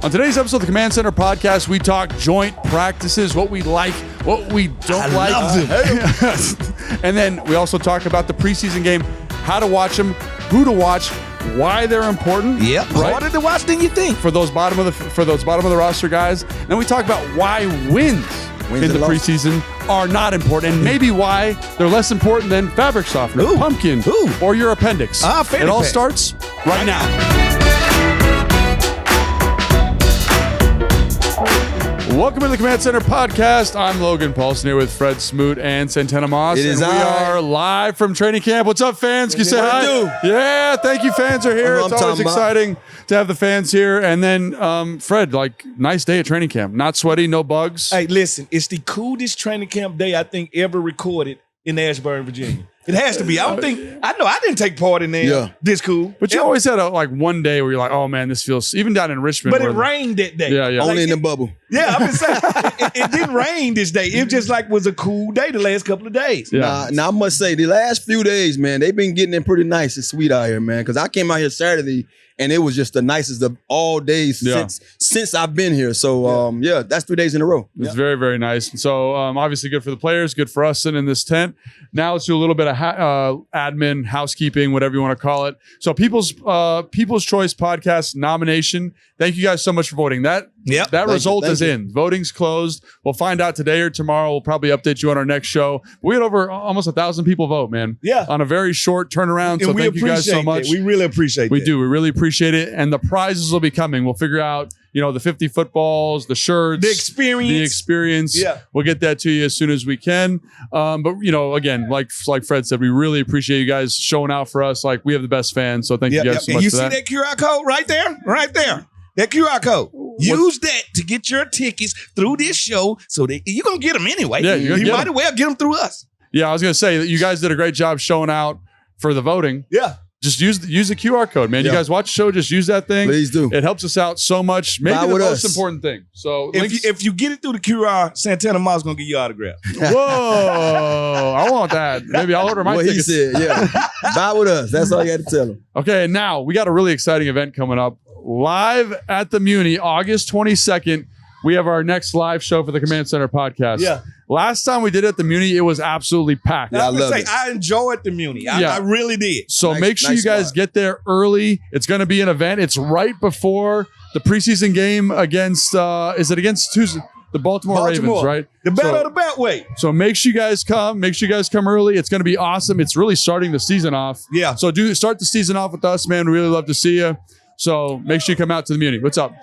On today's episode of the Command Center podcast, we talk joint practices, what we like, what we don't like. And then we also talk about the preseason game, how to watch them, who to watch, why they're important. Yep, harder to watch than you think. For those bottom of the roster guys. And then we talk about why wins in the preseason are not important, and maybe why they're less important than fabric softener, pumpkin, or your appendix. It all starts right now. Welcome to the Command Center podcast. I'm Logan Paulson here with Fred Smoot and Santana Moss. We are live from training camp. What's up, fans? Can you say hi? Yeah, thank you. Fans are here. It's always exciting to have the fans here. And then, Fred, nice day at training camp. Not sweaty, no bugs. Hey, listen, it's the coolest training camp day I think ever recorded in Ashburn, Virginia. It has to be. I didn't take part in there. Yeah. This cool. But you always had one day where you're like, oh man, this feels, even down in Richmond. But it rained that day. Yeah. Only in the bubble. Yeah, I'm just saying, it didn't rain this day. It just was a cool day the last couple of days. Yeah. Now I must say, the last few days, man, they've been getting in pretty nice and sweet out here, man. Because I came out here Saturday, and it was just the nicest of all days since I've been here. So, that's 3 days in a row. It's very, very nice. And so, obviously good for the players, good for us sitting in this tent. Now let's do a little bit of admin, housekeeping, whatever you want to call it. So People's Choice Podcast nomination. Thank you guys so much for voting. That result is in. Voting's closed. We'll find out today or tomorrow. We'll probably update you on our next show. We had over almost 1,000 people vote, man. Yeah. On a very short turnaround. So thank you guys so much. We really appreciate it. We do. We really appreciate it. And the prizes will be coming. We'll figure out, the 50 footballs, the shirts, the experience. Yeah. We'll get that to you as soon as we can. But again, like Fred said, we really appreciate you guys showing out for us. We have the best fans. So thank you guys so much for that. And you see that QR code right there? Right there. That QR code. Use that to get your tickets through this show so that you're going to get them anyway. Yeah, you might as well get them through us. Yeah, I was going to say that you guys did a great job showing out for the voting. Yeah. Just use the QR code, man. You guys watch the show, just use that thing. Please do. It helps us out so much. Maybe the most important thing. So if you get it through the QR, Santana Moss going to give you autograph. Whoa. I want that. Maybe I'll order my tickets. He said, buy with us. That's all you had to tell him. Okay, now we got a really exciting event coming up. Live at the Muni, August 22nd. We have our next live show for the Command Center podcast. Yeah. Last time we did it at the Muni, it was absolutely packed. I enjoyed the Muni. I really did. So make sure you guys get there early. It's going to be an event. It's right before the preseason game against, is it against Tuesday? The Baltimore Ravens, right? The Battle of the Beltway. So make sure you guys come. Make sure you guys come early. It's going to be awesome. It's really starting the season off. Yeah. So start the season off with us, man. We really love to see you. So make sure you come out to the Muni. What's up?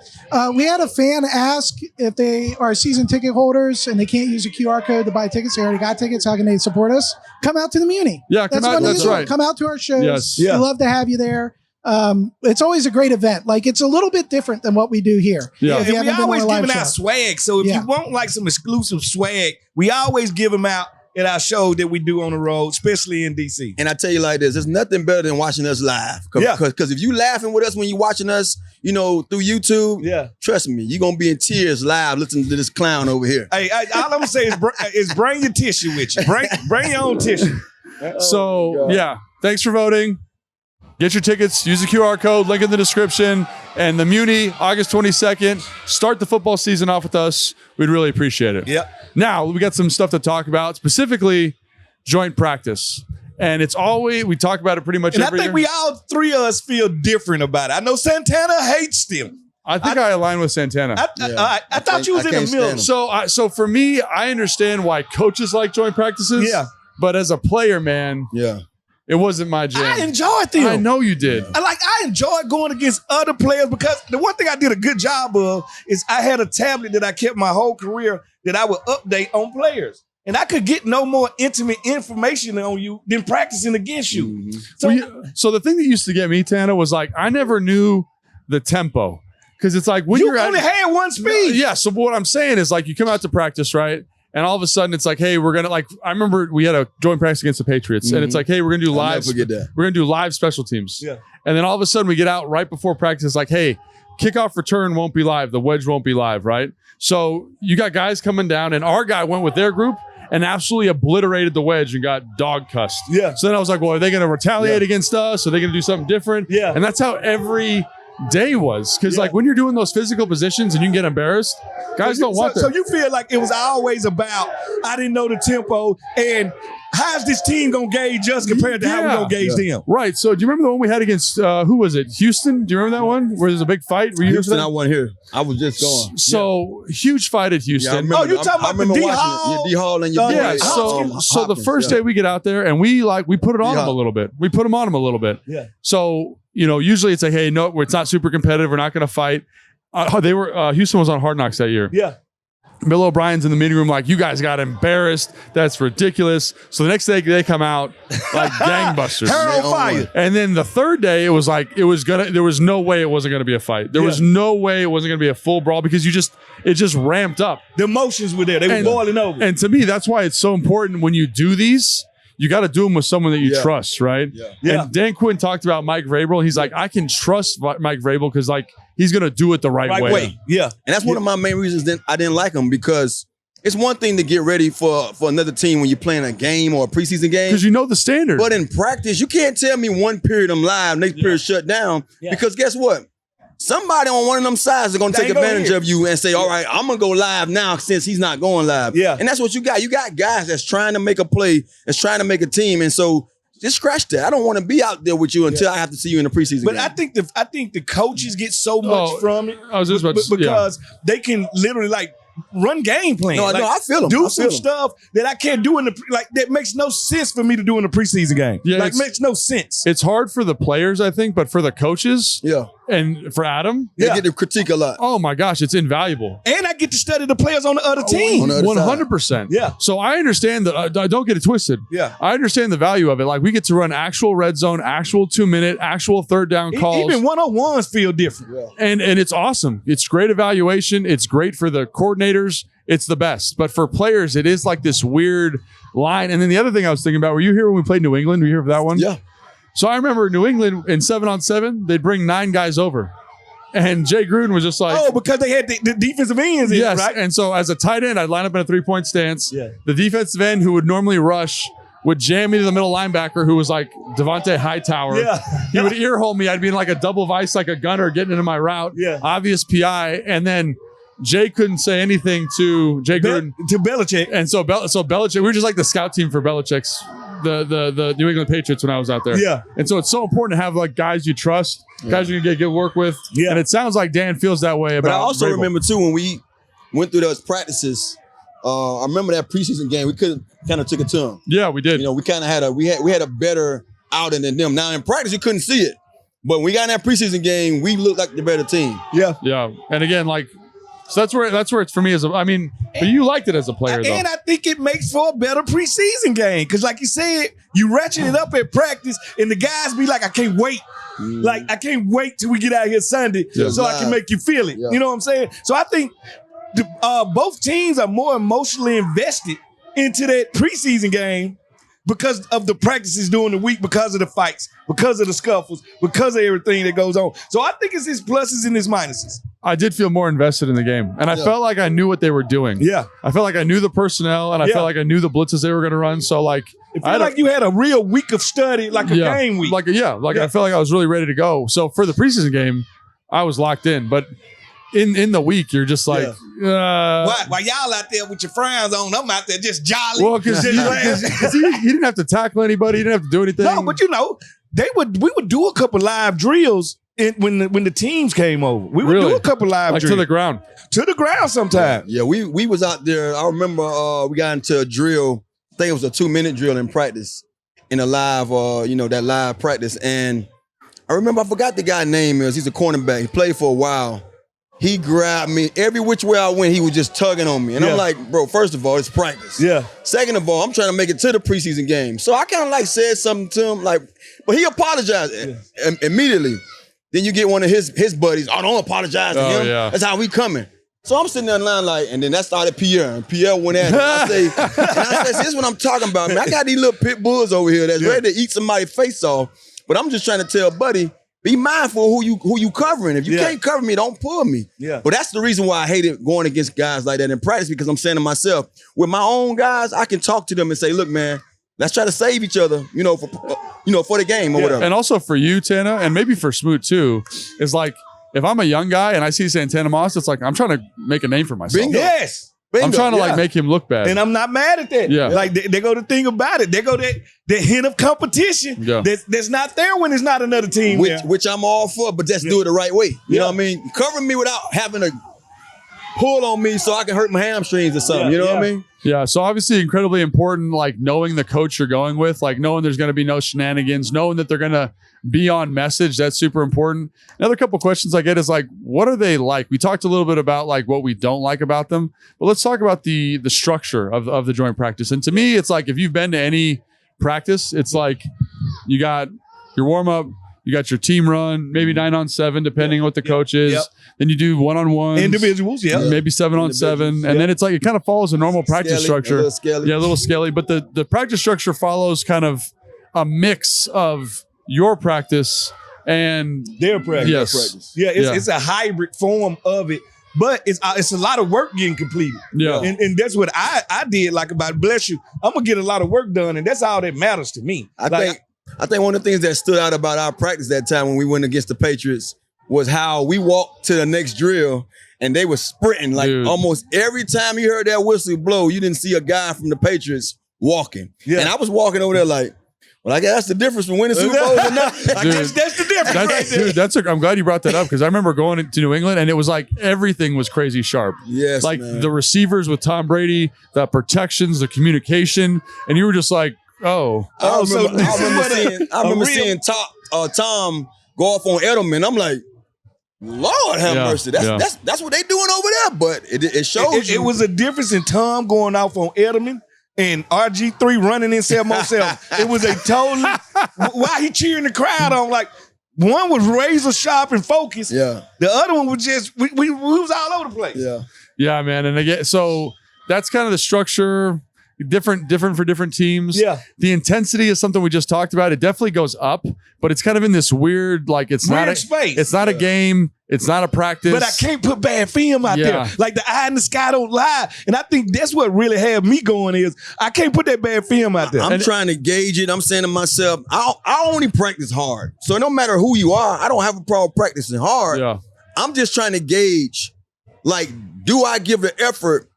We had a fan ask if they are season ticket holders and they can't use a QR code to buy tickets. They already got tickets. How can they support us? Come out to the Muni. Yeah, come out. That's right. Come out to our shows. Yes. Yeah. We love to have you there. It's always a great event. It's a little bit different than what we do here. Yeah. And we always giving out swag. So if you want some exclusive swag, we always give them out at our show that we do on the road, especially in DC. And I tell you like this, there's nothing better than watching us live. Because if you laughing with us when you watching us, through YouTube, trust me, you're going to be in tears live listening to this clown over here. Hey, all I'm going to say is bring your tissue with you. Bring your own tissue. Thanks for voting. Get your tickets. Use the QR code, link in the description. And the Muni, August 22nd. Start the football season off with us. We'd really appreciate it. Yeah. Now, we got some stuff to talk about, specifically joint practice. And it's always, we talk about it pretty much every year. I think we all three of us feel different about it. I know Santana hates them. I think I align with Santana. I thought you was in the middle. So for me, I understand why coaches like joint practices. Yeah. But as a player, man. Yeah. It wasn't my jam. I enjoyed them. I know you did. I enjoyed going against other players because the one thing I did a good job of is I had a tablet that I kept my whole career that I would update on players. And I could get no more intimate information on you than practicing against you. Mm-hmm. So the thing that used to get me, Tana, was I never knew the tempo. Because it's when you only had one speed. Yeah. So what I'm saying is you come out to practice, right? And all of a sudden, it's hey, we're gonna I remember we had a joint practice against the Patriots, and it's hey, we're gonna do live. We're gonna do live special teams. Yeah. And then all of a sudden, we get out right before practice. It's hey, kickoff return won't be live. The wedge won't be live, right? So you got guys coming down, and our guy went with their group and absolutely obliterated the wedge and got dog cussed. Yeah. So then I was well, are they gonna retaliate against us? Are they gonna do something different? Yeah. And that's how every day was. Because like when you're doing those physical positions and you can get embarrassed, guys don't want that. So you feel like it was always about, I didn't know the tempo, and how's this team going to gauge us compared to how we going to gauge them? Right. So do you remember the one we had against, who was it? Houston? Do you remember that one? Where there's a big fight? Were you Houston, I wasn't here. I was just going. So huge fight at Houston. Oh, you're talking about the D-Hall? D-Hall and your boy. So the first day we get out there and we put it on them a little bit. We put them on them a little bit. Yeah. So, usually it's like, hey, no, it's not super competitive. We're not going to fight. Houston was on Hard Knocks that year. Yeah. Bill O'Brien's in the meeting room like, you guys got embarrassed. That's ridiculous. So the next day they come out like gangbusters. Hair on fire. And then the third day it was like, there was no way it wasn't going to be a fight. There was no way it wasn't going to be a full brawl because it just ramped up. The emotions were there. They were boiling over. And to me, that's why it's so important when you do these, you got to do them with someone that you trust, right? Yeah. And Dan Quinn talked about Mike Vrabel. He's like, I can trust Mike Vrabel because like he's going to do it the right way. Yeah. And that's one of my main reasons that I didn't like him, because it's one thing to get ready for another team when you're playing a game or a preseason game. Because you know the standard. But in practice, you can't tell me one period I'm live, next period shut down. Yeah. Because guess what? Somebody on one of them sides is going to take advantage of you and say, all right, I'm going to go live now since he's not going live. Yeah. And that's what you got. You got guys that's trying to make a play, that's trying to make a team. And so just scratch that. I don't want to be out there with you until I have to see you in the preseason game. I think the coaches get so much from it. I was just about to, because they can literally like run game plan. No, I feel them. Do some stuff that I can't do that makes no sense for me to do in the preseason game. Yeah, makes no sense. It's hard for the players, I think, but for the coaches, and for Adam, they get to critique a lot. Oh my gosh, it's invaluable. And I get to study the players on the other team. 100%. Yeah. So I understand that. I don't get it twisted. Yeah. I understand the value of it. Like we get to run actual red zone, actual 2-minute, actual third down calls. Even 1-on-1s feel different. Yeah. And it's awesome. It's great evaluation. It's great for the coordinators. It's the best. But for players, it is like this weird line. And then the other thing I was thinking about, were you here when we played New England? Were you here for that one? Yeah. So I remember New England in 7-on-7, they'd bring 9 guys over. And Jay Gruden was just like... Oh, because they had the defensive ends in, yes, right? And so as a tight end, I'd line up in a 3-point stance. Yeah. The defensive end who would normally rush would jam me to the middle linebacker who was like Devontae Hightower. Yeah. He would earhole me. I'd be in like a double vice like a gunner getting into my route. Yeah. Obvious PI. And then Jay couldn't say anything to Jay Gruden. To Belichick. And so Belichick, we were just like the scout team for Belichick's, the New England Patriots when I was out there. Yeah. And so it's so important to have like guys you trust, guys you can get good work with. Yeah. And it sounds like Dan feels that way about But I also Vrabel. remember too when we went through those practices, I remember that preseason game, we kind of took it to them. Yeah, we did. We kind of had we had a better outing than them. Now in practice you couldn't see it. But when we got in that preseason game, we looked like the better team. Yeah. Yeah. And again, like, so that's where it's for me but you liked it as a player though. And I think it makes for a better preseason game. Because like you said, you ratchet it up at practice and the guys be like, I can't wait. Like, I can't wait till we get out here Sunday so I can make you feel it. Yeah. You know what I'm saying? So I think both teams are more emotionally invested into that preseason game because of the practices during the week, because of the fights, because of the scuffles, because of everything that goes on. So I think it's his pluses and his minuses. I did feel more invested in the game. And I felt like I knew what they were doing. Yeah. I felt like I knew the personnel and I felt like I knew the blitzes they were going to run. So like, it felt like you had a real week of study, like a game week. I felt like I was really ready to go. So for the preseason game, I was locked in. But in the week, you're just like, while y'all out there with your frowns on, I'm out there just jolly. Well, because he didn't have to tackle anybody. He didn't have to do anything. No, but we would do a couple live drills when the teams came over. We would do a couple live drills. To the ground. To the ground sometimes. Yeah, we was out there. I remember we got into a drill. I think it was a 2-minute drill in practice in a live, that live practice. And I remember, I forgot the guy's name is. He's a cornerback. He played for a while. He grabbed me. Every which way I went, he was just tugging on me. And I'm like, bro, first of all, it's practice. Yeah. Second of all, I'm trying to make it to the preseason game. So I kind of like said something to him, like, but he apologized immediately. Then you get one of his buddies, don't apologize to him. Yeah. That's how we coming. So I'm sitting there in line like, and then that started Pierre. And Pierre went at him. I say, this is what I'm talking about, man. I got these little pit bulls over here that's ready to eat somebody's face off. But I'm just trying to tell Buddy, be mindful who you covering. If you can't cover me, don't pull me. Yeah. But that's the reason why I hated going against guys like that in practice, because I'm saying to myself, with my own guys, I can talk to them and say, look, man, let's try to save each other, for the game or whatever. And also for you, Tana, and maybe for Smoot too, is like if I'm a young guy and I see Santana Moss, it's like I'm trying to make a name for myself. Bingo. Yes. I'm trying to make him look bad. And I'm not mad at that. Yeah. Like they go to think about it. They go that hint of competition that's not there when it's not another team which I'm all for, but just do it the right way. You know what I mean? Cover me without having to pull on me so I can hurt my hamstrings or something. You know what I mean? Yeah. So obviously incredibly important, like knowing the coach you're going with, like knowing there's going to be no shenanigans, knowing that they're going to be on message. That's super important. Another couple questions I get is like, what are they like? We talked a little bit about like what we don't like about them, but let's talk about the structure of the joint practice. And to me, it's like, if you've been to any practice, it's like you got your warm up, you got your team run, maybe 9-on-7, depending on what the coach is. Yep. Then you do 1-on-1s. Individuals, maybe 7-on-7. And then it's like, it kind of follows a normal practice structure. A little scaly. But the practice structure follows kind of a mix of your practice and their practice. Yes. Yeah, it's a hybrid form of it. But it's a lot of work getting completed. Yeah. And that's what I did like about bless you. I'm going to get a lot of work done, and that's all that matters to me. I think one of the things that stood out about our practice that time when we went against the Patriots was how we walked to the next drill and they were sprinting. Like almost every time you heard that whistle blow, you didn't see a guy from the Patriots walking. Yeah. And I was walking over there like, well, I guess that's the difference from winning Super Bowls or not. I guess that's the difference. Dude, I'm glad you brought that up because I remember going to New England and it was like everything was crazy sharp. Yes, like man. The receivers with Tom Brady, the protections, the communication, and you were just like, oh. I remember seeing Tom go off on Edelman. I'm like, Lord have mercy. That's what they doing over there. But it shows you. It was a difference in Tom going off on Edelman and RG3 running in Moselle. It was a totally, why he cheering the crowd on, like, one was razor sharp and focused. Yeah. The other one was just, we was all over the place. Yeah. Yeah, man. And again, so that's kind of the structure. Different for different teams. Yeah. The intensity is something we just talked about. It definitely goes up, but it's kind of in this weird, like it's weird not a space. It's not a game. It's not a practice. But I can't put bad film out there. Like the eye in the sky don't lie. And I think that's what really had me going is I can't put that bad film out there. I'm trying to gauge it. I'm saying to myself, I only practice hard. So no matter who you are, I don't have a problem practicing hard. Yeah. I'm just trying to gauge, like, do I give the effort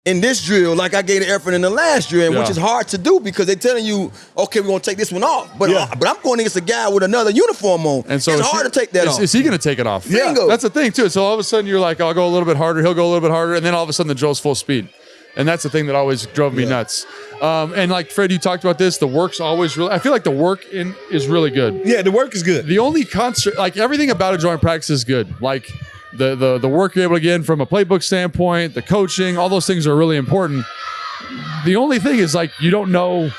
in this drill like I gave the effort in the last drill, which is hard to do because they're telling you, okay, we're going to take this one off. But I'm going against a guy with another uniform on. And so it's hard to take that off. Is he going to take it off? Yeah. That's the thing, too. So all of a sudden you're like, I'll go a little bit harder. He'll go a little bit harder. And then all of a sudden the drill's full speed. And that's the thing that always drove me nuts. And like Fred, you talked about this. The work's always really, I feel like the work is really good. Yeah, the work is good. The only concert, like everything about a joint practice is good. Like the work you're able to get from a playbook standpoint, the coaching, all those things are really important. The only thing is like you don't know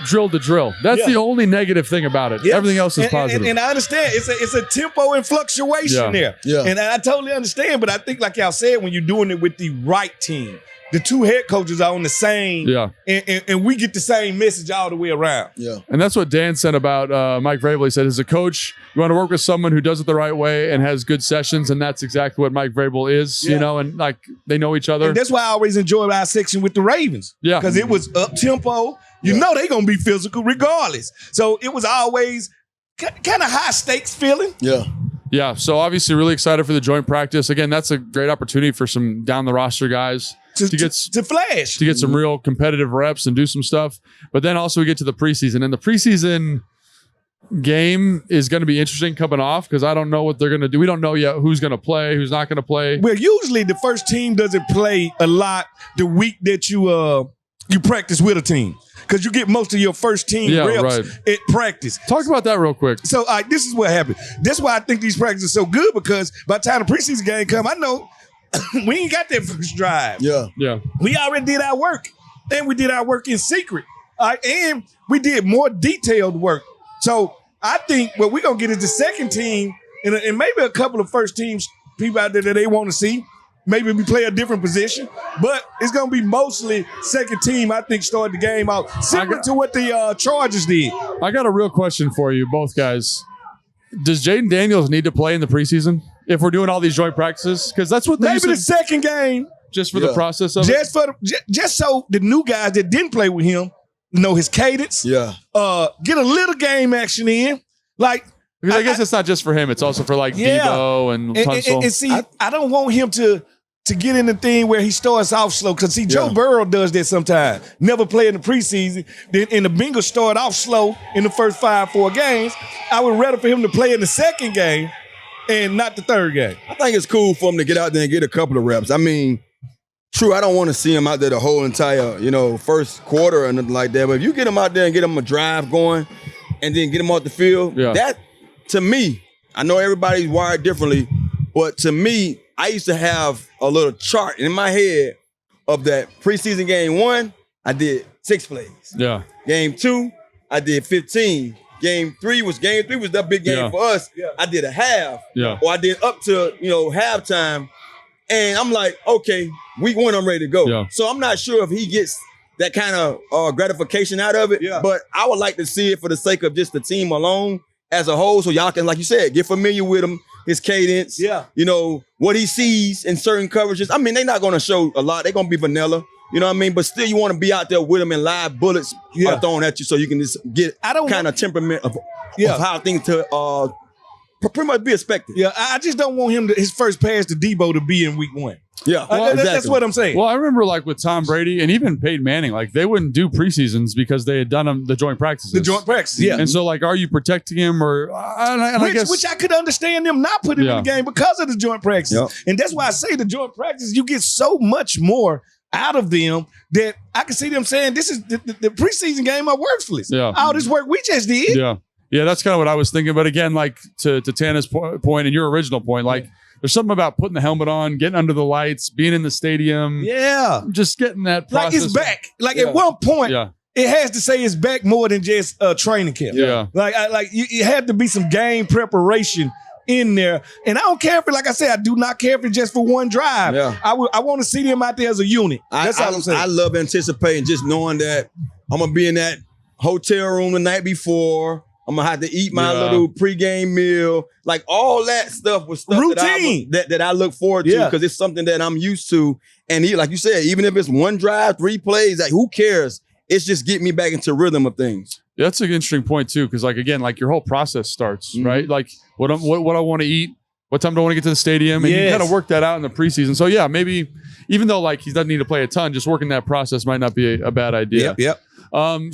drill to drill. That's the only negative thing about it. Everything else is positive. And I understand it's a tempo and fluctuation there. Yeah. And I totally understand. But I think, like y'all said, when you're doing it with the right team, the two head coaches are on the same, and we get the same message all the way around. Yeah. And that's what Dan said about Mike Vrabel. He said, as a coach, you want to work with someone who does it the right way and has good sessions, and that's exactly what Mike Vrabel is, you know, and like they know each other. And that's why I always enjoyed our section with the Ravens. Yeah. Because it was up-tempo. You know they're going to be physical regardless. So it was always kind of high-stakes feeling. Yeah. Yeah, so obviously really excited for the joint practice. Again, that's a great opportunity for some down-the-roster guys to flash. To get some real competitive reps and do some stuff. But then also we get to the preseason. And the preseason game is going to be interesting coming off because I don't know what they're going to do. We don't know yet who's going to play, who's not going to play. Well, usually the first team doesn't play a lot the week that you practice with a team. Because you get most of your first team reps at practice. Talk about that real quick. So this is what happened. That's why I think these practices are so good because by the time the preseason game come, I know we ain't got that first drive. Yeah. We already did our work. And we did our work in secret. And we did more detailed work. So I think what we're going to get is the second team and maybe a couple of first teams, people out there that they want to see. Maybe we play a different position, but it's going to be mostly second team, I think, start the game out. Similar to what the Chargers did. I got a real question for you, both guys. Does Jaden Daniels need to play in the preseason if we're doing all these joint practices? Because that's what they maybe the second game. Just for the process of it? Just so the new guys that didn't play with him know his cadence. Yeah. Get a little game action in. Like, because I guess it's not just for him; it's also for like Debo and Tunsil. And see, I don't want him to get in the thing where he starts off slow. Because see, Joe Burrow does that sometimes. Never play in the preseason. And the Bengals start off slow in the first 5-4 games. I would rather for him to play in the second game and not the third game. I think it's cool for him to get out there and get a couple of reps. I mean, true, I don't want to see him out there the whole entire, first quarter or nothing like that. But if you get him out there and get him a drive going and then get him off the field, that, to me, I know everybody's wired differently, but to me, I used to have a little chart in my head of that preseason game 1, I did 6 plays. Yeah. Game 2, I did 15. Game 3 was that big game for us. Yeah. I did a half. Yeah. Or I did up to, halftime. And I'm like, okay, week 1, I'm ready to go. Yeah. So I'm not sure if he gets that kind of gratification out of it. Yeah. But I would like to see it for the sake of just the team alone as a whole. So y'all can, like you said, get familiar with him, his cadence. Yeah. What he sees in certain coverages. I mean, they're not going to show a lot. They're going to be vanilla. You know what I mean? But still, you want to be out there with him and live bullets are thrown at you so you can just get kind of temperament of how things to pretty much be expected. Yeah, I just don't want him his first pass to Debo to be in week 1. Yeah, exactly. That's what I'm saying. Well, I remember like with Tom Brady and even Peyton Manning, like they wouldn't do preseasons because they had done the joint practices. The joint practices, yeah. And so, like, are you protecting him or? I guess, which I could understand them not putting him in the game because of the joint practices. Yep. And that's why I say the joint practices, you get so much more out of them that I can see them saying, this is the preseason game are worthless. Yeah. All this work we just did. Yeah. Yeah, that's kind of what I was thinking. But again, like to Tana's point and your original point, like there's something about putting the helmet on, getting under the lights, being in the stadium. Yeah. Just getting that process. Like it's back. Like at one point, it has to say it's back more than just training camp. Yeah. Like you had to be some game preparation in there. And I don't care if it, like I said, I do not care if it's just for one drive. Yeah. I want to see them out there as a unit. That's all I'm saying. I love anticipating, just knowing that I'm going to be in that hotel room the night before. I'm going to have to eat my little pregame meal. Like all that stuff was stuff routine that I look forward to because it's something that I'm used to. And like you said, even if it's one drive, 3 plays, like who cares? It's just getting me back into rhythm of things. Yeah, that's an interesting point too, because like again, like your whole process starts, right? Like what I want to eat, what time do I want to get to the stadium, and you kind of work that out in the preseason. So yeah, maybe even though like he doesn't need to play a ton, just working that process might not be a bad idea. Yep.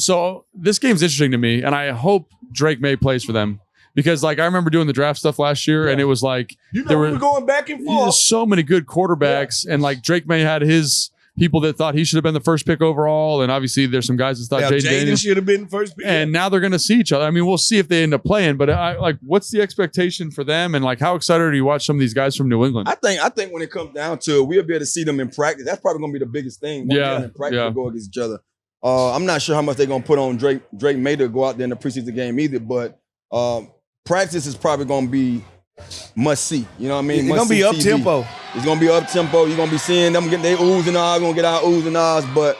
So this game's interesting to me, and I hope Drake May plays for them because like I remember doing the draft stuff last year, and it was like we were going back and forth. So many good quarterbacks, and like Drake May had his people that thought he should have been the first pick overall, and obviously there's some guys that thought Jaden should have been the first pick. And now they're going to see each other. I mean, we'll see if they end up playing, but what's the expectation for them, and like how excited are you to watch some of these guys from New England? I think when it comes down to it, we'll be able to see them in practice. That's probably going to be the biggest thing. In practice to go against each other. I'm not sure how much they're going to put on Drake May to go out there in the preseason game either, but practice is probably going to be must see. You know what I mean? It's going to be up tempo. It's going to be up tempo. You're going to be seeing them getting their oohs and ahs. We're going to get our oohs and ahs. But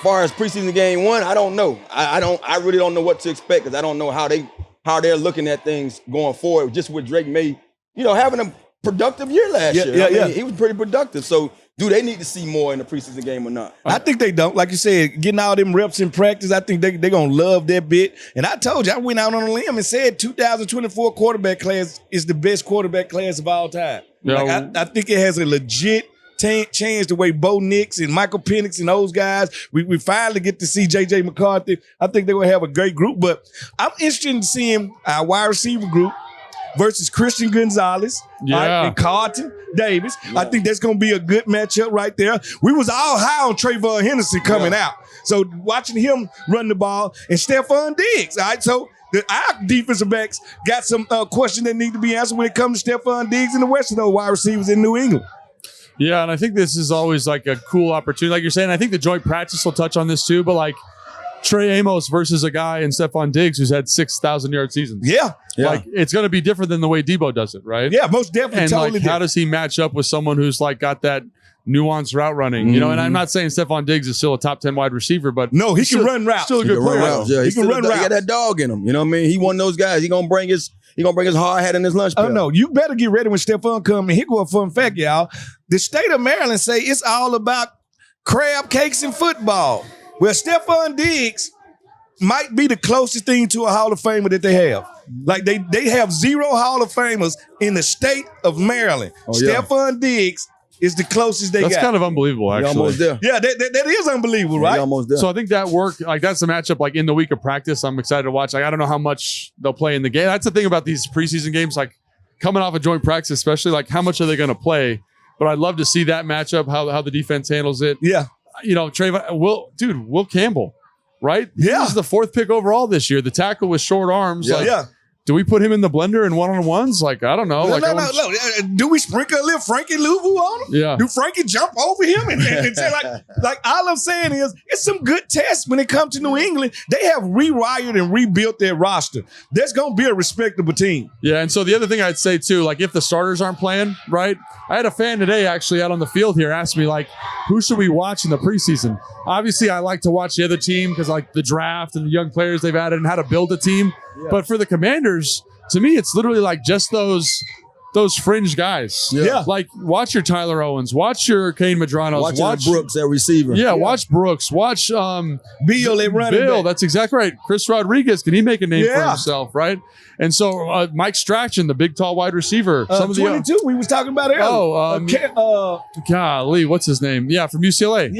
far as preseason game 1, I don't know. I really don't know what to expect because I don't know how they're looking at things going forward. Just with Drake May, having a productive year last year. I mean, he was pretty productive. So do they need to see more in the preseason game or not? I think they don't. Like you said, getting all them reps in practice, I think they're going to love that bit. And I told you, I went out on a limb and said 2024 quarterback class is the best quarterback class of all time. Yeah. I think it has a legit chance the way Bo Nix and Michael Penix and those guys. We finally get to see J.J. McCarthy. I think they're going to have a great group. But I'm interested in seeing our wide receiver group versus Christian Gonzalez and Carlton Davis. Yeah. I think that's going to be a good matchup right there. We was all high on Trayvon Henderson coming out. So watching him run the ball and Stephon Diggs. All right, so our defensive backs got some questions that need to be answered when it comes to Stephon Diggs and the rest of those wide receivers in New England. Yeah, and I think this is always like a cool opportunity. Like you're saying, I think the joint practice will touch on this too, but like Trey Amos versus a guy in Stephon Diggs who's had 6,000-yard seasons. Yeah. Like it's going to be different than the way Debo does it, right? Yeah, most definitely. And totally like, how does he match up with someone who's like got that nuanced route running? And I'm not saying Stephon Diggs is still a top 10 wide receiver, but no, he can run routes. Still a good player. Yeah, he can run routes. He got that dog in him. You know what I mean? He one of those guys. He gonna bring his hard hat in his lunch pail. Oh no, you better get ready when Stephon comes. And here go a fun fact, y'all. The state of Maryland say it's all about crab cakes and football. Well, Stephon Diggs might be the closest thing to a Hall of Famer that they have. Like they have 0 Hall of Famers in the state of Maryland. Stephon Diggs is the closest they got. That's kind of unbelievable, actually. Almost there. Yeah, that is unbelievable, right? Almost there. So I think that work, like that's the matchup, like in the week of practice. I'm excited to watch. Like I don't know how much they'll play in the game. That's the thing about these preseason games, like coming off a joint practice, especially, like how much are they going to play? But I'd love to see that matchup, how the defense handles it. Yeah. You know, Will Campbell, right? Yeah. He was the 4th pick overall this year. The tackle with short arms. Yeah. Like, do we put him in the blender in one-on-ones? Like, I don't know. No. Do we sprinkle a little Frankie Louvu on him? Yeah. Do Frankie jump over him and say like all I'm saying is it's some good tests when it comes to New England. They have rewired and rebuilt their roster. There's going to be a respectable team. Yeah, and so the other thing I'd say too, like if the starters aren't playing, right? I had a fan today actually out on the field here ask me like, who should we watch in the preseason? Obviously, I like to watch the other team because like the draft and the young players they've added and how to build a team. Yeah. But for the Commanders, to me, it's literally like just those fringe guys. Yeah. Like watch your Tyler Owens, watch your Kane Madranos, watch Brooks at receiver. Yeah, watch Brooks, watch Bill at running Bill, back. That's exactly right. Chris Rodriguez, can he make a name for himself, right? And so Mike Strachan, the big tall wide receiver. Some of 22, we was talking about earlier. Golly, what's his name? Yeah, from UCLA.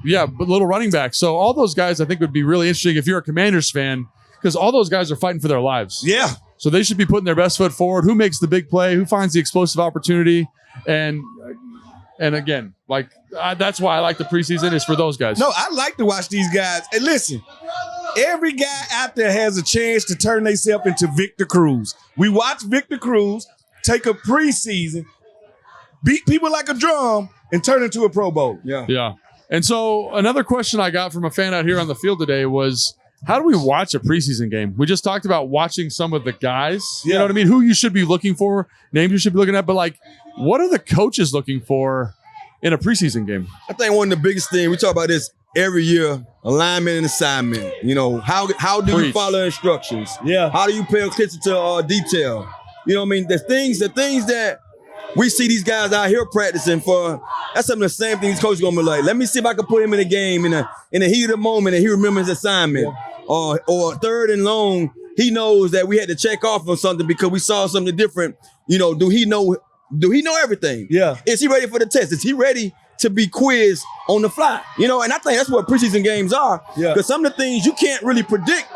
Yeah, but little running back. So all those guys I think would be really interesting if you're a Commanders fan, because all those guys are fighting for their lives. Yeah. So they should be putting their best foot forward. Who makes the big play? Who finds the explosive opportunity? And again, like that's why I like the preseason is for those guys. No, I like to watch these guys. And listen, every guy out there has a chance to turn themselves into Victor Cruz. We watch Victor Cruz take a preseason, beat people like a drum, and turn into a Pro Bowl. Yeah. And so another question I got from a fan out here on the field today was, how do we watch a preseason game? We just talked about watching some of the guys. You know what I mean? Who you should be looking for, names you should be looking at. But, like, what are the coaches looking for in a preseason game? I think one of the biggest things, we talk about this every year, alignment and assignment. You know, how do you follow instructions? Yeah. How do you pay attention to detail? You know what I mean? The things that we see these guys out here practicing for, that's some of the same things coach gonna be like, let me see if I can put him in a game in the heat of the moment and he remembers his assignment. Yeah. Or third and long, he knows that we had to check off on something because we saw something different. You know, do he know everything? Yeah. Is he ready for the test? Is he ready to be quizzed on the fly? You know, and I think that's what preseason games are. Yeah. Because some of the things you can't really predict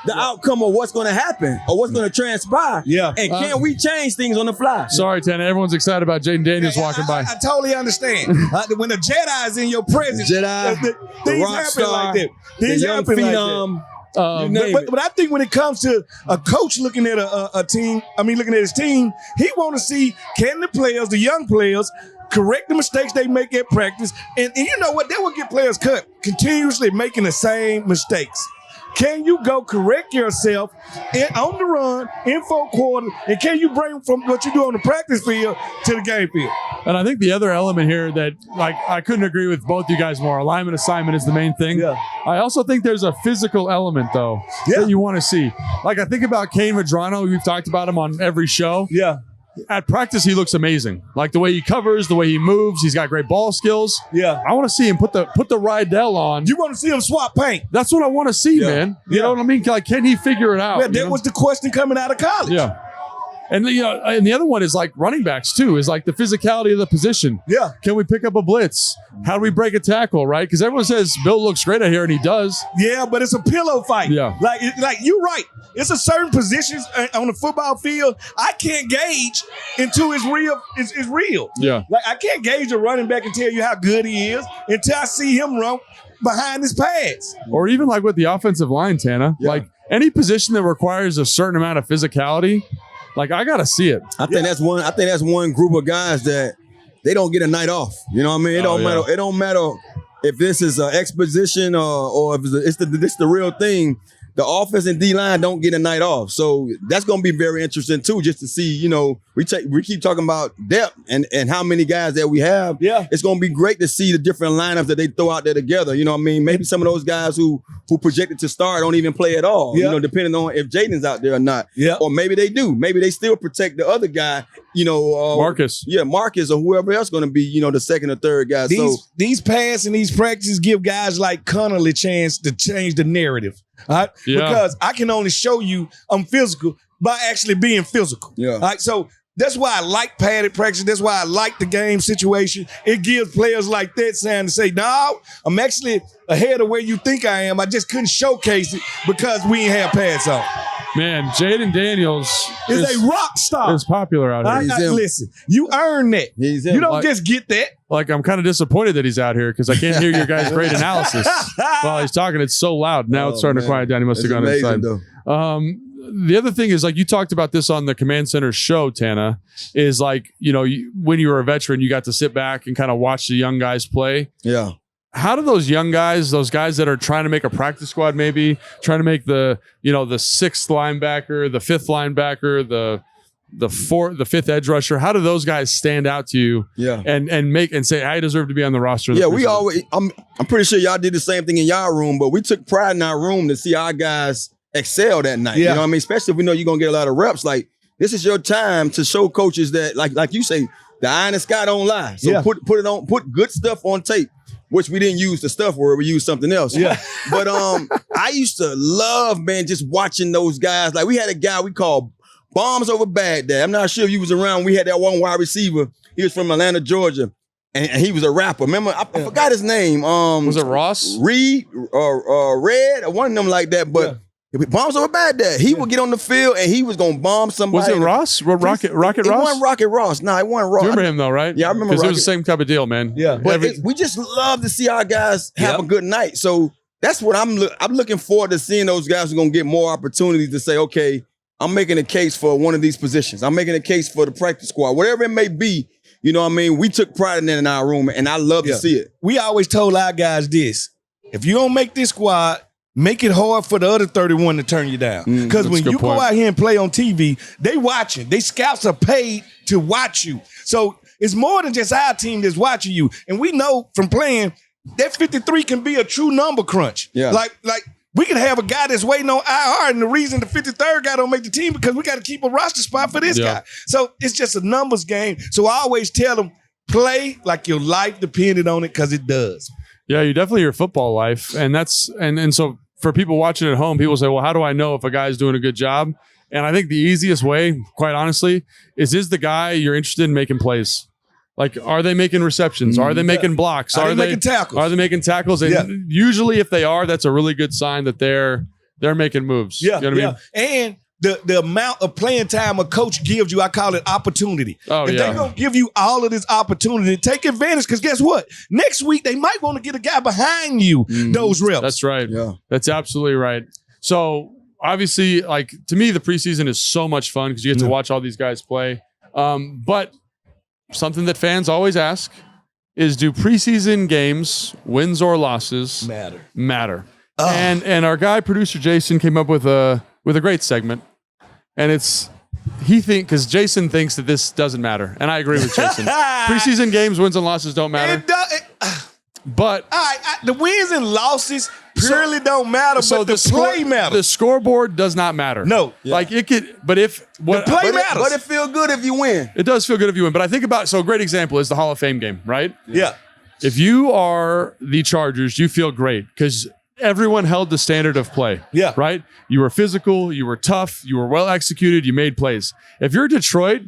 the outcome of what's going to happen or what's going to transpire. Yeah. And can we change things on the fly? Sorry, Tanner. Everyone's excited about Jaden Daniels walking by. I totally understand. When a Jedi is in your presence, things happen like that. Things happen like that. But I think when it comes to a coach looking at a team, looking at his team, he want to see, can the players, the young players, correct the mistakes they make at practice. And you know what? They will get players cut continuously making the same mistakes. Can you go correct yourself on the run in 4 quarters? And can you bring from what you do on the practice field to the game field? And I think the other element here that, like, I couldn't agree with both you guys more. Alignment, assignment is the main thing. Yeah. I also think there's a physical element, though, that you want to see. Like, I think about Kane Madrano. We've talked about him on every show. Yeah. At practice, he looks amazing. Like the way he covers, the way he moves. He's got great ball skills. Yeah. I want to see him put the Rydell on. You want to see him swap paint. That's what I want to see, man. You know what I mean? Like, can he figure it out? Yeah, that was the question coming out of college. Yeah. And and the other one is like running backs too, is like the physicality of the position. Yeah. Can we pick up a blitz? How do we break a tackle, right? Because everyone says Bill looks great out here, and he does. Yeah, but it's a pillow fight. Yeah. Like you're right. It's a certain positions on the football field I can't gauge until it's real. Yeah. Like I can't gauge a running back and tell you how good he is until I see him run behind his pads. Or even like with the offensive line, Tana. Yeah. Like any position that requires a certain amount of physicality, like I gotta see it. I think that's one group of guys that they don't get a night off. You know what I mean? It don't matter. It don't matter if this is an exposition or if it's the real thing. the offense and D-line don't get a night off. So that's going to be very interesting too, just to see, you know, we keep talking about depth and how many guys that we have. Yeah. It's going to be great to see the different lineups that they throw out there together. You know what I mean? Maybe some of those guys who projected to start don't even play at all, you know, depending on if Jaden's out there or not. Yeah. Or maybe they do. Maybe they still protect the other guy, you know. Marcus. Yeah, Marcus or whoever else going to be, you know, the second or third guy. These pass and these practices give guys like Connolly a chance to change the narrative. All right? Yeah. Because I can only show you I'm physical by actually being physical. Yeah. All right. So that's why I like padded practice. That's why I like the game situation. It gives players like that saying to say, no, I'm actually ahead of where you think I am. I just couldn't showcase it because we ain't have pads on. Man, Jaden Daniels is a rock star. Is popular out here. Listen, you earn that. You don't just get that. Like, I'm kind of disappointed that he's out here because I can't hear your guys' great analysis while he's talking. It's so loud. Now it's starting to quiet down. He must have gone inside. The other thing is, like, you talked about this on the Command Center show, Tana, is like, you know, when you were a veteran, you got to sit back and kind of watch the young guys play. Yeah. How do those young guys, those guys that are trying to make a practice squad, maybe trying to make the, you know, the sixth linebacker, the fifth linebacker, the fifth edge rusher, how do those guys stand out to you? Yeah. And make and say, I deserve to be on the roster? Yeah, we always. I'm pretty sure y'all did the same thing in y'all room, but we took pride in our room to see our guys excel that night. Yeah. You know what I mean? Especially if we know you're gonna get a lot of reps. Like, this is your time to show coaches that, like you say, the eye in the sky don't lie. So put good stuff on tape. Which we didn't use the stuff where we used something else. Yeah. But I used to love, man, just watching those guys. Like, we had a guy we called Bombs Over Baghdad. I'm not sure if you was around. We had that one wide receiver. He was from Atlanta, Georgia. And he was a rapper. Remember, I forgot his name. Was it Ross? Reed or Red or one of them like that. But Bombs Over Baghdad. He would get on the field and he was gonna bomb somebody. Was it Ross? Rocket Ross? It wasn't Rocket Ross. No, it wasn't Ross. You remember him though, right? Yeah, I remember. Because it was the same type of deal, man. Yeah. But we just love to see our guys have a good night. So that's what I'm looking forward to seeing. Those guys are gonna get more opportunities to say, okay, I'm making a case for one of these positions. I'm making a case for the practice squad, whatever it may be. You know what I mean? We took pride in that in our room, and I love to see it. We always told our guys this: if you don't make this squad, make it hard for the other 31 to turn you down. Because when you go out here and play on TV, they watching. They scouts are paid to watch you. So it's more than just our team that's watching you. And we know from playing that 53 can be a true number crunch. Yeah. Like we can have a guy that's waiting on IR, and the reason the 53rd guy don't make the team because we got to keep a roster spot for this guy. So it's just a numbers game. So I always tell them, play like your life depended on it, because it does. Yeah, you definitely your football life. And that's and so for people watching at home, people say, well, how do I know if a guy's doing a good job? And I think the easiest way, quite honestly, is the guy you're interested in making plays? Like, are they making receptions? Are they making blocks? Are they making tackles? Are they making tackles? And usually if they are, that's a really good sign that they're making moves. Yeah, you know what I mean? And the amount of playing time a coach gives you, I call it opportunity. If they're going to give you all of this opportunity, take advantage, because guess what? Next week, they might want to get a guy behind you, those reps. That's right. Yeah. That's absolutely right. So, obviously, like, to me, the preseason is so much fun because you get to watch all these guys play. But something that fans always ask is, do preseason games, wins or losses, matter? And our guy, producer Jason, came up with a great segment. And it's, because Jason thinks that this doesn't matter. And I agree with Jason. Preseason games, wins and losses don't matter. But the wins and losses purely don't matter, but the play matters. The scoreboard does not matter. No. Like, it could, but if the play matters. But it feel good if you win. It does feel good if you win. But I think about, so a great example is the Hall of Fame game, right? Yeah. If you are the Chargers, you feel great because everyone held the standard of play. Yeah. Right? You were physical, you were tough, you were well executed, you made plays. If you're Detroit,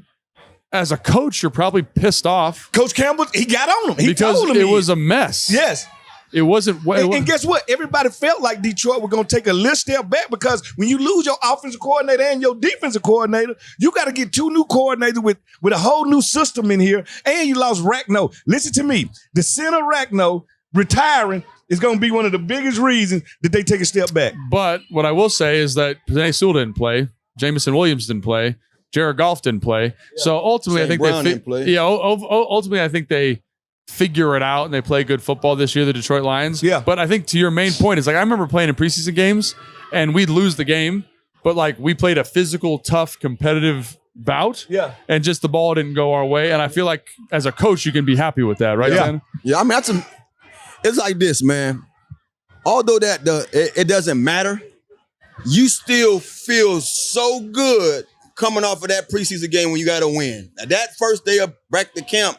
as a coach, you're probably pissed off. Coach Campbell, he got on him. He because told him it was a mess. Yes. It wasn't. And guess what? Everybody felt like Detroit were going to take a little step back, because when you lose your offensive coordinator and your defensive coordinator, you got to get two new coordinators with a whole new system in here, and you lost Ragnow. Listen to me. The center Ragnow retiring is going to be one of the biggest reasons that they take a step back. But what I will say is that Penei Sewell didn't play. Jamison Williams didn't play. Jared Goff didn't play. Yeah. So ultimately, I think Brown didn't play. ultimately, I think they figure it out and they play good football this year, the Detroit Lions. Yeah. But I think to your main point is like I remember playing in preseason games and we'd lose the game, but like we played a physical, tough, competitive bout. Yeah. And just the ball didn't go our way. And I feel like as a coach, you can be happy with that, right? Yeah. Yeah. I mean, it's like this, man. Although it doesn't matter, you still feel so good coming off of that preseason game when you got to win. Now, that first day of back to camp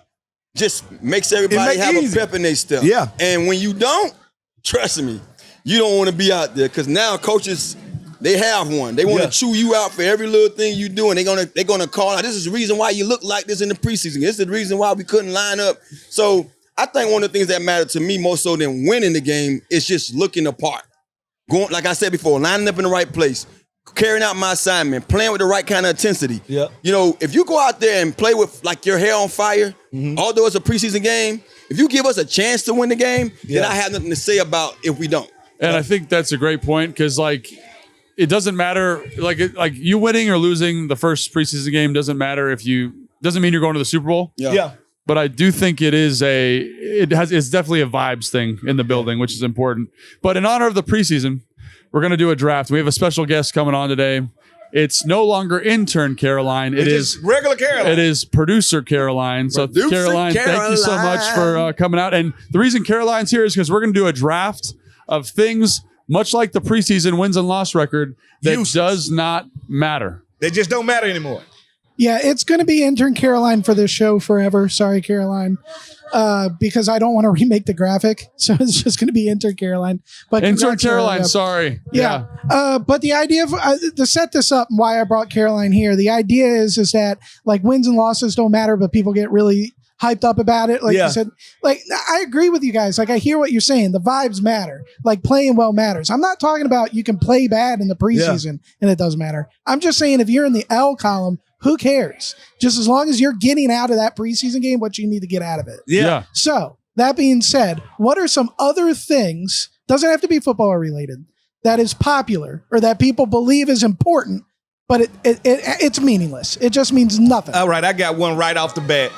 just makes everybody have a pep in their step. Yeah. And when you don't, trust me, you don't want to be out there because now coaches, they have one. They want to chew you out for every little thing you do, and they're gonna call out. This is the reason why you look like this in the preseason. This is the reason why we couldn't line up. So I think one of the things that matter to me more so than winning the game is just looking the part. Going, like I said before, lining up in the right place, carrying out my assignment, playing with the right kind of intensity. Yeah. You know, if you go out there and play with like your hair on fire, although it's a preseason game, if you give us a chance to win the game, then I have nothing to say about if we don't. And I think that's a great point because like it doesn't matter like you winning or losing the first preseason game doesn't matter if you doesn't mean you're going to the Super Bowl. Yeah. But I do think it's definitely a vibes thing in the building, which is important. But in honor of the preseason, we're going to do a draft. We have a special guest coming on today. It's no longer intern Caroline. It is regular Caroline. It is producer Caroline. So Caroline, thank you so much for coming out. And the reason Caroline's here is because we're going to do a draft of things, much like the preseason wins and loss record, that does not matter. They just don't matter anymore. Yeah, it's going to be intern Caroline for this show forever. Sorry, Caroline, because I don't want to remake the graphic, so it's just going to be intern Caroline. But intern Caroline, sorry. Yeah. But the idea of to set this up and why I brought Caroline here, the idea is that like wins and losses don't matter, but people get really hyped up about it. Like you said, like I agree with you guys. Like I hear what you're saying. The vibes matter. Like playing well matters. I'm not talking about you can play bad in the preseason and it doesn't matter. I'm just saying if you're in the L column, who cares? Just as long as you're getting out of that preseason game what you need to get out of it. Yeah. So that being said, what are some other things, doesn't have to be football related, that is popular or that people believe is important, but it's meaningless. It just means nothing. All right, I got one right off the bat.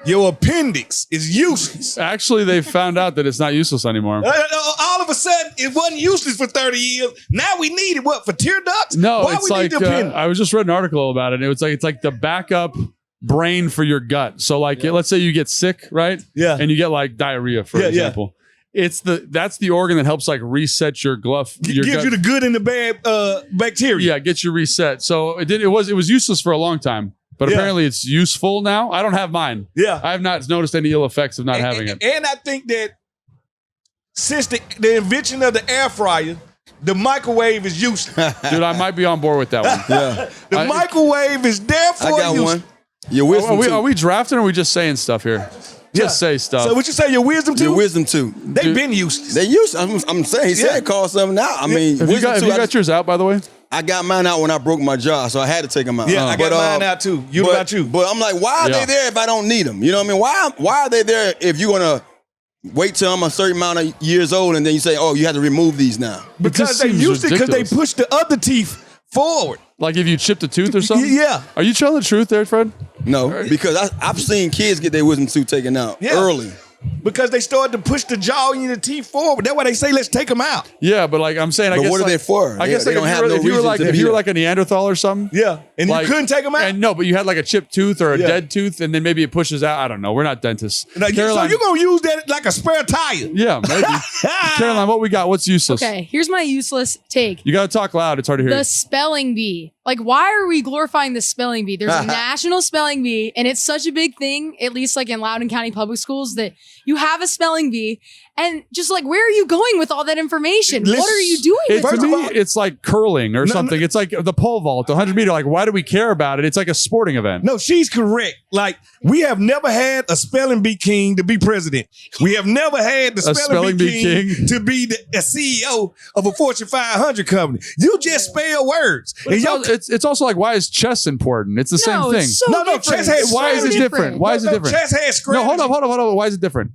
Your appendix is useless. Actually, they found out that it's not useless anymore. All of a sudden, it wasn't useless for 30 years. Now we need it, what, for tear ducts? No, Why it's we like, need the appendix? I was just read an article about it. It's like the backup brain for your gut. So like, let's say you get sick, right? Yeah. And you get like diarrhea, for example. It's that's the organ that helps like reset your gut. Gives you the good and the bad bacteria. Yeah, get you reset. So it was useless for a long time. But apparently it's useful now. I don't have mine. Yeah. I have not noticed any ill effects of not having it. And I think that since the invention of the air fryer, the microwave is useless. Dude, I might be on board with that one. The microwave is therefore I got useless. one. Your wisdom Are we drafting or are we just saying stuff here? Just say stuff. So what you say, your wisdom too? Your wisdom too. They've been useless. They used. I'm saying he said call something out. I mean, Have you got yours out, by the way? I got mine out when I broke my jaw, so I had to take them out. Yeah, I got mine out too. What about you? But I'm like, why are they there if I don't need them? You know what I mean? Why are they there if you're gonna wait till I'm a certain amount of years old and then you say, oh, you have to remove these now? Because they used it because they pushed the other teeth forward. Like if you chipped a tooth or something? Yeah. Are you telling the truth there, Fred? No, because I've seen kids get their wisdom tooth taken out early. Because they started to push the jaw and the teeth forward. That's why they say, let's take them out. Yeah, but like I'm saying, I guess what are they for? I guess they don't have no if you were like a Neanderthal or something. Yeah, and like, you couldn't take them out. And no, but you had like a chipped tooth or a dead tooth, and then maybe it pushes out. I don't know. We're not dentists. Now, so you're gonna use that like a spare tire? Yeah, maybe. Caroline, what we got? What's useless? Okay, here's my useless take. You got to talk loud. It's hard to hear. The spelling bee. Like, why are we glorifying the spelling bee? There's a national spelling bee, and it's such a big thing, at least like in Loudoun County Public Schools, that you have a spelling bee. And just like, where are you going with all that information? What are you doing with to me, it's like curling or something. It's like the pole vault, the 100 meter. Like, why do we care about it? It's like a sporting event. No, she's correct. Like, we have never had a spelling bee king to be president. We have never had the spelling bee king to be a CEO of a Fortune 500 company. You just spell words. It's also like, why is chess important? It's the same thing. It's so chess has. Why is it different? Why is it different? Chess has strategy. No, hold on. Why is it different?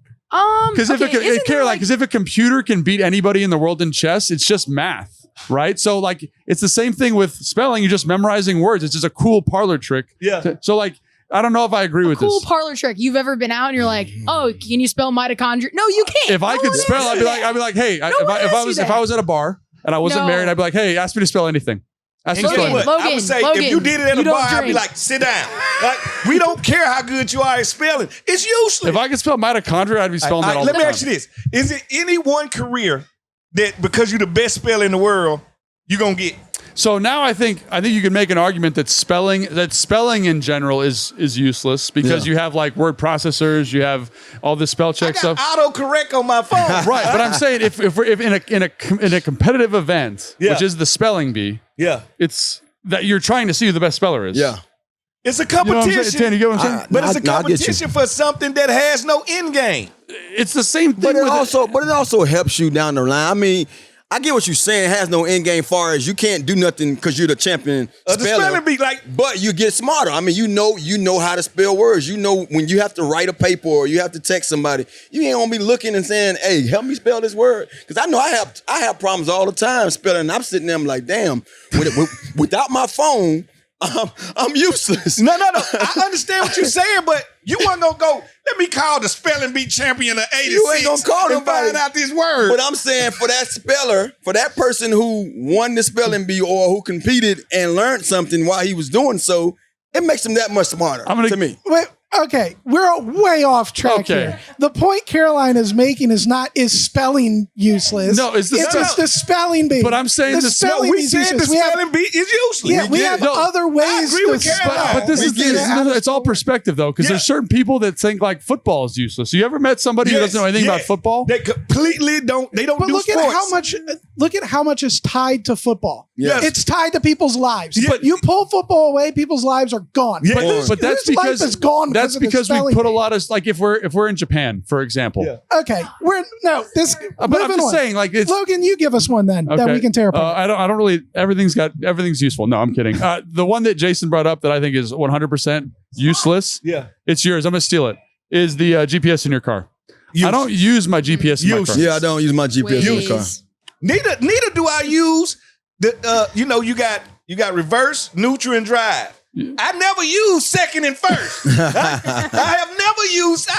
Because if a computer can beat anybody in the world in chess, it's just math, right? So like, it's the same thing with spelling. You're just memorizing words. It's just a cool parlor trick. Yeah. So like, I don't know if I agree with cool this. parlor trick. You've ever been out and you're like, oh, can you spell mitochondria? No, you can't. If I could spell, I'd be like, hey, if I was at a bar and I wasn't married, I'd be like, hey, ask me to spell anything. Ask me to spell anything. I would say if you did it at a bar, I'd be like, sit down. Like, we don't care how good you are at spelling. It's useless. If I could spell mitochondria, I'd be spelling that all the time. Let me ask you this. Is it any one career that because you're the best speller in the world, you're going to get? So now I think you can make an argument that spelling in general is useless because you have like word processors, you have all this spell check stuff. Autocorrect on my phone. Right, but I'm saying if in a competitive event, which is the spelling bee, it's that you're trying to see who the best speller is. Yeah. It's a competition. You get what I'm saying? But it's a competition for something that has no end game. It's the same thing. But it also helps you down the line. I mean, I get what you're saying. It has no end game far as you can't do nothing because you're the champion speller. The spelling bee, but you get smarter. I mean, you know how to spell words. You know when you have to write a paper or you have to text somebody, you ain't gonna be looking and saying, "Hey, help me spell this word." Because I know I have problems all the time spelling. And I'm sitting there, I'm like, "Damn, without my phone, I'm useless." No. I understand what you're saying, but you weren't gonna go. Let me call the spelling bee champion of '86. You ain't gonna call and find out this word. But I'm saying for that speller, for that person who won the spelling bee or who competed and learned something while he was doing so, it makes him that much smarter to me. Wait, okay, we're way off track here. The point Caroline is making is spelling useless. No, it's the spelling bee. But I'm saying the spelling bee is useless. Yeah, we have other ways. I agree with Caroline. But it's all perspective though, because there's certain people that think like football is useless. So you ever met somebody who doesn't know anything about football? They completely don't. They don't. But look sports. at how much. Look at how much is tied to football. Yes. It's tied to people's lives. Yeah. But you pull football away, people's lives are gone. Yeah. But that's because life is gone. That's because we put a lot of like if we're in Japan, for example. Yeah. Okay, but I'm just saying like it's Logan. You give us one then that we can tear apart. I don't really. Everything's useful. No, I'm kidding. The one that Jason brought up that I think is 100% useless. Yeah, it's yours. I'm gonna steal it. Is the GPS in your car? I don't use my GPS in my car. Yeah, I don't use my GPS in the car. Neither do I use the. You got reverse, neutral, and drive. I never use second and first. I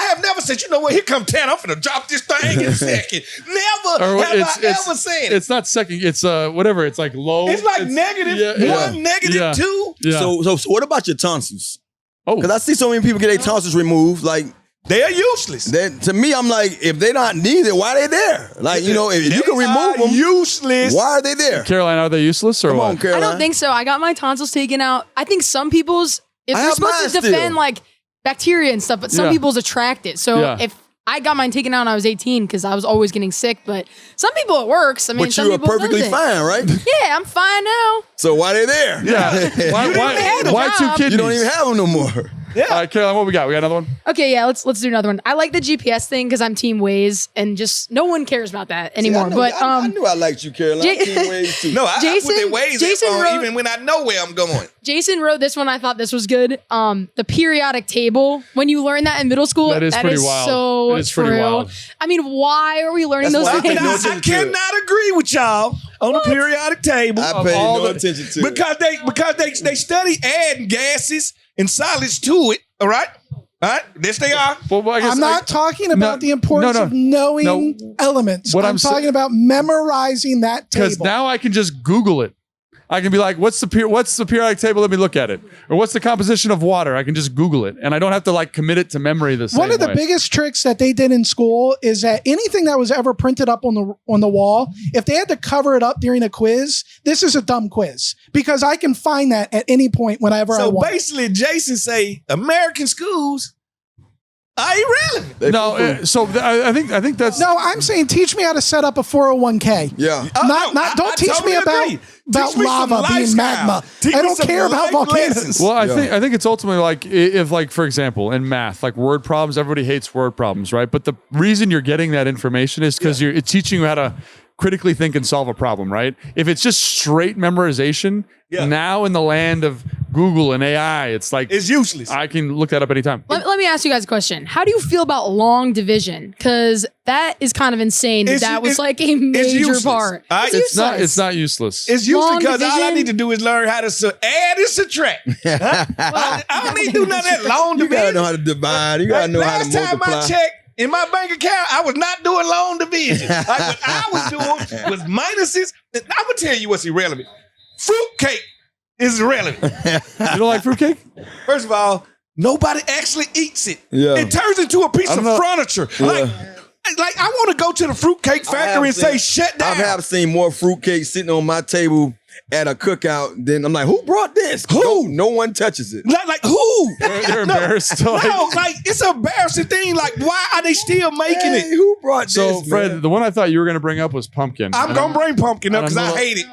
have never said, you know what, here come 10, I'm finna drop this thing in second. Never have I ever said it. It's not second, it's whatever, it's like low. It's like -1, -2. Yeah. So what about your tonsils? Oh. Because I see so many people get their tonsils removed, like they're useless. To me, I'm like, if they're not needed, why are they there? Like, if you can remove them, useless. Why are they there? Caroline, are they useless or Come what? on, Caroline. I don't think so. I got my tonsils taken out. I think some people's, if they're supposed to defend like bacteria and stuff, but some people's attract it. So if I got mine taken out when I was 18 because I was always getting sick, but some people it works. I mean, but you were perfectly fine, right? Yeah, I'm fine now. So why they there? Yeah. why two kidneys? You don't even have them no more. Yeah. All right, Caroline, what we got? We got another one? Okay, yeah, let's do another one. I like the GPS thing because I'm Team Waze, and just no one cares about that anymore. I knew I liked you, Caroline. Team Waze too. No, I put their Waze on even when I know where I'm going. Jason wrote this one. I thought this was good. The periodic table. When you learn that in middle school, that is pretty wild. So it is pretty wild. I mean, why are we learning those things? I cannot agree with y'all on the periodic table. I pay no attention to it. Because they study adding gases and solids to it. All right? This they are. Well, I'm not talking about the importance of knowing elements. I'm talking about memorizing that table. Because now I can just Google it. I can be like, what's the periodic table? Let me look at it. Or what's the composition of water? I can just Google it. And I don't have to like commit it to memory the same way. One of the biggest tricks that they did in school is that anything that was ever printed up on the wall, if they had to cover it up during a quiz, this is a dumb quiz. Because I can find that at any point whenever I want. So basically, Jason say, American schools are irrelevant. I think that's... No, I'm saying teach me how to set up a 401k. Yeah. Don't teach me about lava being magma. I don't care about volcanoes. Well, I think it's ultimately like, if like, for example, in math, like word problems, everybody hates word problems, right? But the reason you're getting that information is because it's teaching you how to critically think and solve a problem, right? If it's just straight memorization, now in the land of Google and AI. It's like it's useless. I can look that up anytime. Let me ask you guys a question. How do you feel about long division? Because that is kind of insane. That was like a major part. It's not useless. It's useless because all I need to do is learn how to add and subtract. Huh? I don't need to do none of that long division. You gotta know how to divide. You gotta know how to multiply. Last time I checked, in my bank account, I was not doing long division. Like what I was doing was minuses. I'm gonna tell you what's irrelevant. Fruitcake is irrelevant. You don't like fruitcake? First of all, nobody actually eats it. Yeah. It turns into a piece of furniture. Yeah. Like I want to go to the fruitcake factory and say, shut down. I have seen more fruitcake sitting on my table at a cookout than I'm like, who brought this? Who? No one touches it. Like who? They're embarrassed. No, like it's an embarrassing thing. Like, why are they still making it? Who brought this? So, Fred, man? the one I thought you were going to bring up was pumpkin. I'm going to bring pumpkin up because I hate it.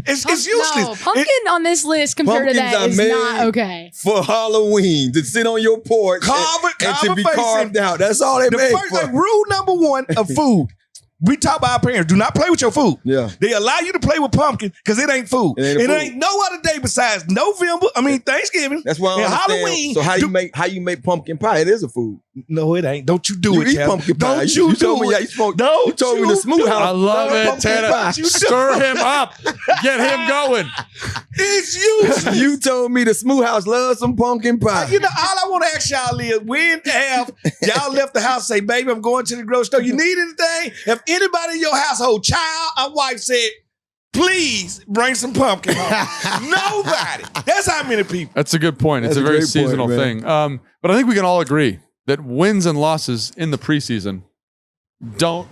It's useless. No, pumpkin on this list compared to that is not okay. For Halloween, to sit on your porch and to be carved out. That's all they made for. Like, rule number one of food. We talk about our parents. Do not play with your food. Yeah. They allow you to play with pumpkin because it ain't food. It ain't no other day besides November. I mean, Thanksgiving. That's why I understand. Halloween. So how you make pumpkin pie? It is a food. No, it ain't. Don't you do you it, eat pumpkin pie. Don't you told do me it. you told me the smooth house. I love it, Tana. Stir him up. Get him going. It's useless. You told me the smooth house loves some pumpkin pie. You know, all I want to ask y'all is, when have y'all left the house, say, baby, I'm going to the grocery store. You need anything? If anybody in your household, child or wife, said, please bring some pumpkin home. Nobody. That's how many people. That's a good point. It's a very seasonal thing. But I think we can all agree that wins and losses in the preseason don't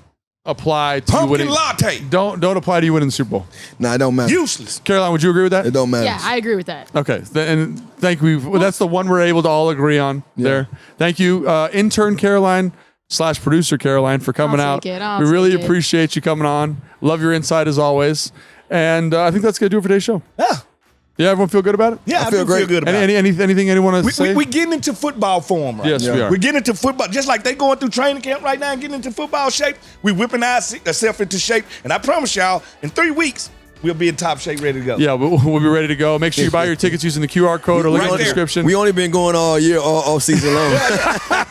apply to pumpkin winning. Latte. Don't apply to you winning the Super Bowl. Nah, it don't matter. Useless. Caroline, would you agree with that? It don't matter. Yeah, I agree with that. Okay, and thank you. Well, that's the one we're able to all agree on there. Thank you, intern Caroline / producer Caroline, for coming out. We really appreciate you coming on. Love your insight as always. And I think that's going to do it for today's show. Yeah, everyone feel good about it? Yeah, I feel good about it. Anything anyone want to say? We getting into football form right Yes, now. we are. We're getting into football. Just like they going through training camp right now and getting into football shape, we whipping ourselves into shape. And I promise y'all, in 3 weeks, we'll be in top shape, ready to go. Yeah, we'll be ready to go. Make sure you buy your tickets using the QR code or link in the description. We only been going all year, all season long.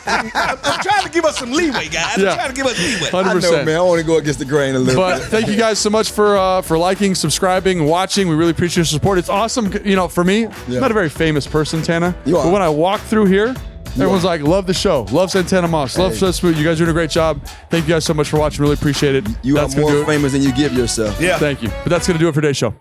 I'm trying to give us some leeway, guys. I'm trying to give us leeway. 100%. I know, man. I want to go against the grain a little bit. But thank you guys so much for liking, subscribing, watching. We really appreciate your support. It's awesome. You know, for me, I'm not a very famous person, Tana. You are. But when I walk through here, everyone's like, love the show. Love Santana Moss. Love So Smooth. You guys are doing a great job. Thank you guys so much for watching. Really appreciate it. You are more famous than you give yourself. Yeah. Thank you. But that's going to do it for today's show.